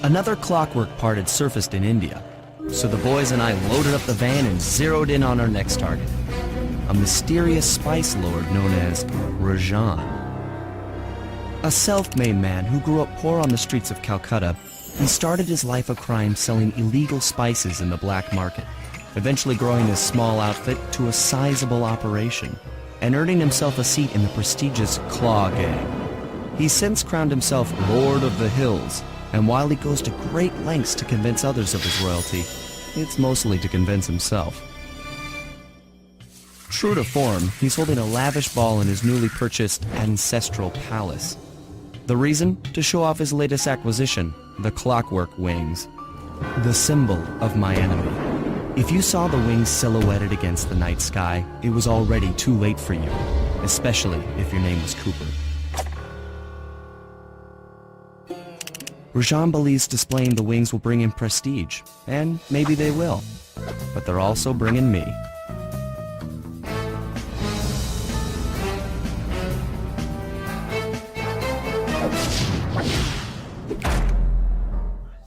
Another clockwork part had surfaced in India, so the boys and I loaded up the van and zeroed in on our next target, a mysterious spice lord known as Rajan. A self-made man who grew up poor on the streets of Calcutta, he started his life of crime selling illegal spices in the black market, eventually growing his small outfit to a sizable operation, and earning himself a seat in the prestigious Claw Gang. He's since crowned himself Lord of the Hills, and while he goes to great lengths to convince others of his royalty, it's mostly to convince himself. True to form, he's holding a lavish ball in his newly purchased ancestral palace. The reason? To show off his latest acquisition, the clockwork wings. The symbol of my enemy. If you saw the wings silhouetted against the night sky, it was already too late for you, especially if your name was Cooper. Rajan believes displaying the wings will bring him prestige, and maybe they will. But they're also bringing me.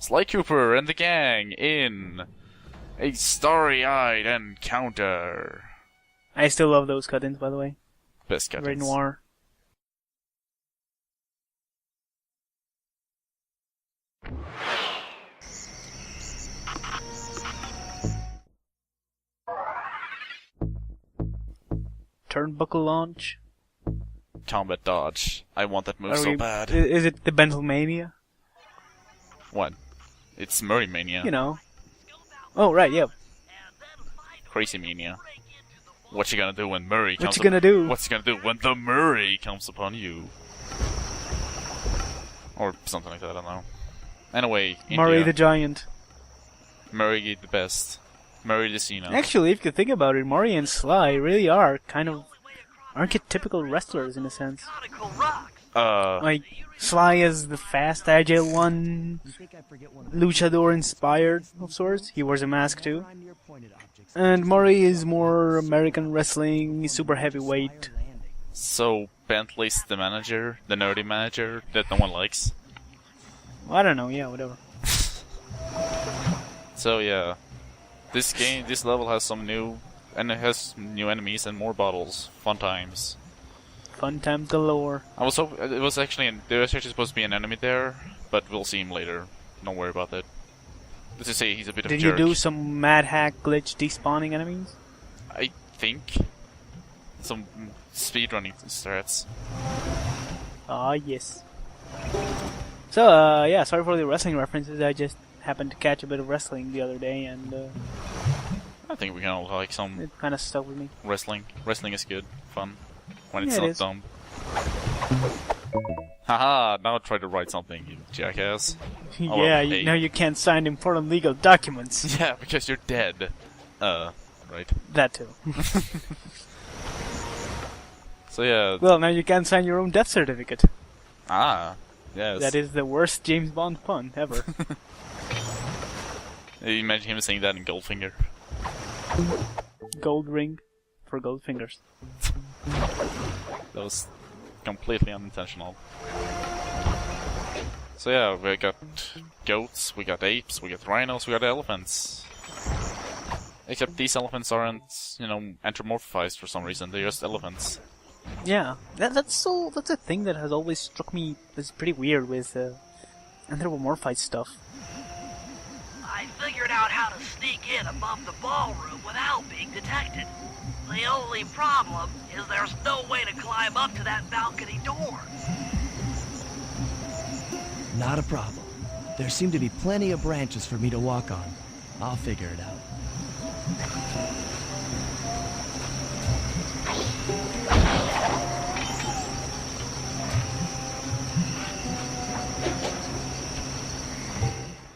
Sly Cooper and the gang in a starry-eyed encounter. I still love those cut-ins, by the way. Best cut-ins. Very noir. Turnbuckle launch. Combat dodge. I want that move so bad. Is it the Bentalmania? What? It's Murray Mania. You know. Oh, right, yeah. Crazy Mania. What you gonna do when Murray comes What you gonna do? What's you gonna do when the Murray comes upon you? Or something like that, I don't know. Anyway, Murray India. the Giant. Murray the best. Murray the Cena. Actually, if you think about it, Murray and Sly really are kind of archetypical wrestlers in a sense. Like, Sly is the fast, agile one, luchador inspired of sorts. He wears a mask too. And Murray is more American wrestling, super heavyweight. So, Bentley's the manager, the nerdy manager that no one likes. I don't know, yeah, whatever. So yeah, this level has some new, and it has new enemies and more bottles. Fun times. Fun times galore. There was actually supposed to be an enemy there, but we'll see him later. Don't worry about that. Let's just say he's a bit of a jerk. Did you do some mad hack glitch despawning enemies? I think. Some speedrunning strats. Ah, yes. So, yeah, sorry for the wrestling references. I just happened to catch a bit of wrestling the other day, and I think we can all like some it kind of stuck with me. wrestling. Wrestling is good, fun, when it's Yeah, it not is. dumb. Haha, now try to write something, you jackass. Yeah, Oh, well, hey. now you can't sign important legal documents. Yeah, because you're dead. Right. That too. So yeah. Well, now you can't sign your own death certificate. Yes. That is the worst James Bond pun ever. You imagine him saying that in Goldfinger. Gold ring for gold fingers. That was completely unintentional. So yeah, we got goats, we got apes, we got rhinos, we got elephants. Except these elephants aren't, anthropomorphized for some reason, they're just elephants. Yeah, that's a thing that has always struck me as pretty weird with anthropomorphized stuff. I figured out how to sneak in above the ballroom without being detected. The only problem is there's no way to climb up to that balcony door. Not a problem. There seem to be plenty of branches for me to walk on. I'll figure it out.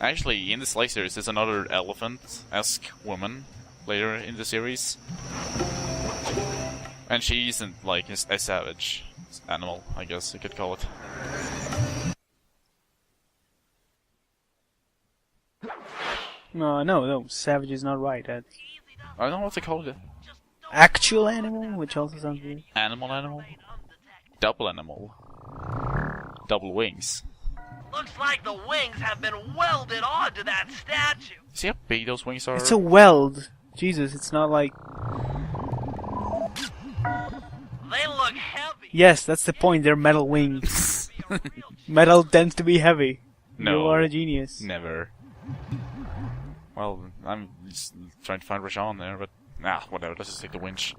Actually, in the Slice series, there's another elephant-esque woman later in the series. And she isn't, like, a savage animal, I guess you could call it. No, savage is not right. I don't know what to call it. Actual animal, which also sounds weird. Animal? Double animal. Double wings. Looks like the wings have been welded onto that statue. See how big those wings are? It's a weld. Jesus, it's not like... They look heavy. Yes, that's the point. They're metal wings. Metal tends to be heavy. No. You are a genius. Never. Well, I'm just trying to find Rajan there, but... Nah, whatever. Let's just take the winch.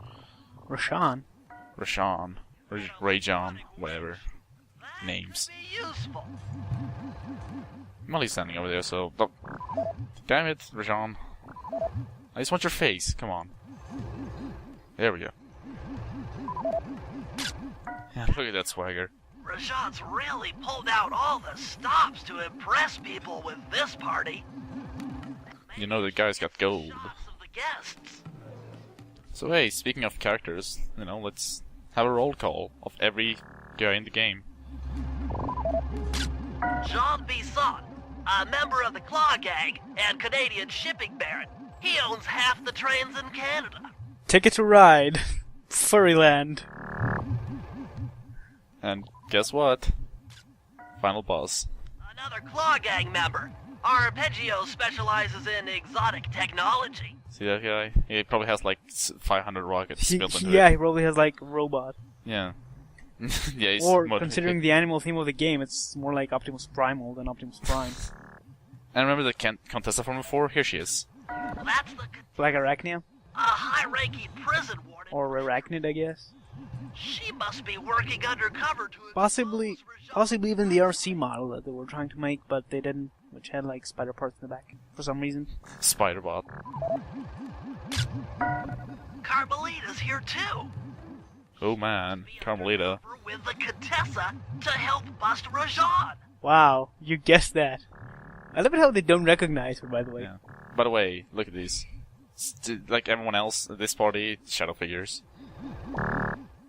Rashawn. Rashawn. Rajan. Whatever. Names. Be useful. Molly's standing over there, so... Oh. Damn it, Rajan. I just want your face. Come on. There we go. Yeah, look at that swagger. Rajan's really pulled out all the stops to impress people with this party. You know the guy's got gold. Shots of the guests. So hey, speaking of characters, you know, let's have a roll call of every guy in the game. Jean Bisson, a member of the Claw Gang and Canadian shipping baron. He owns half the trains in Canada. Ticket to Ride. Furryland. And guess what? Final boss. Another Claw Gang member. Arpeggio specializes in exotic technology. See that guy? He probably has like 500 rockets built into Yeah, it. he probably has like a robot. Yeah. Yeah, he's Or, more- considering the animal theme of the game, it's more like Optimus Primal than Optimus Prime. And remember the Contessa from before? Here she is. That's the Like Arachnia? a high-ranking prison warden. Or Arachnid, I guess. She must be working undercover to Possibly expose Rajan. possibly even the RC model that they were trying to make, but they didn't, which had like spider parts in the back, for some reason. Spider-Bot. Carmelita's here too. Oh man, Carmelita. With the Contessa to help bust Rajan. Wow, you guessed that. I love it how they don't recognize her, by the way. Yeah. By the way, look at these. Like everyone else at this party, shadow figures.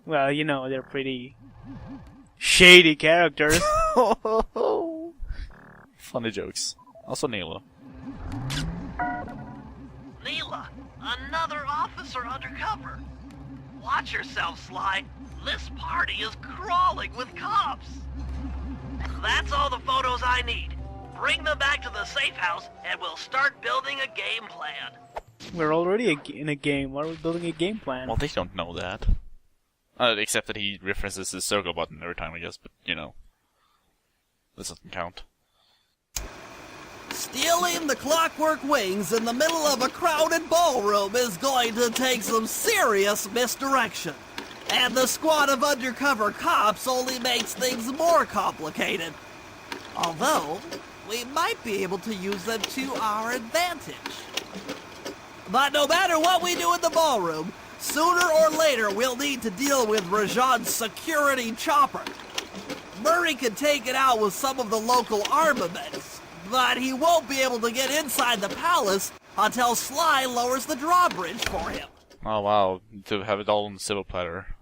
Well, you know, they're pretty shady characters. Funny jokes. Also Neela. Neela, another officer undercover. Watch yourself, Sly. This party is crawling with cops. That's all the photos I need. Bring them back to the safe house, and we'll start building a game plan. We're already in a game. Why are we building a game plan? Well, they don't know that. Except that he references the circle button every time, I guess, but, you know. This doesn't count. Stealing the clockwork wings in the middle of a crowded ballroom is going to take some serious misdirection. And the squad of undercover cops only makes things more complicated. Although, we might be able to use them to our advantage. But no matter what we do in the ballroom, sooner or later we'll need to deal with Rajan's security chopper. Murray can take it out with some of the local armaments, but he won't be able to get inside the palace until Sly lowers the drawbridge for him. Oh wow, to have it all on the silver platter.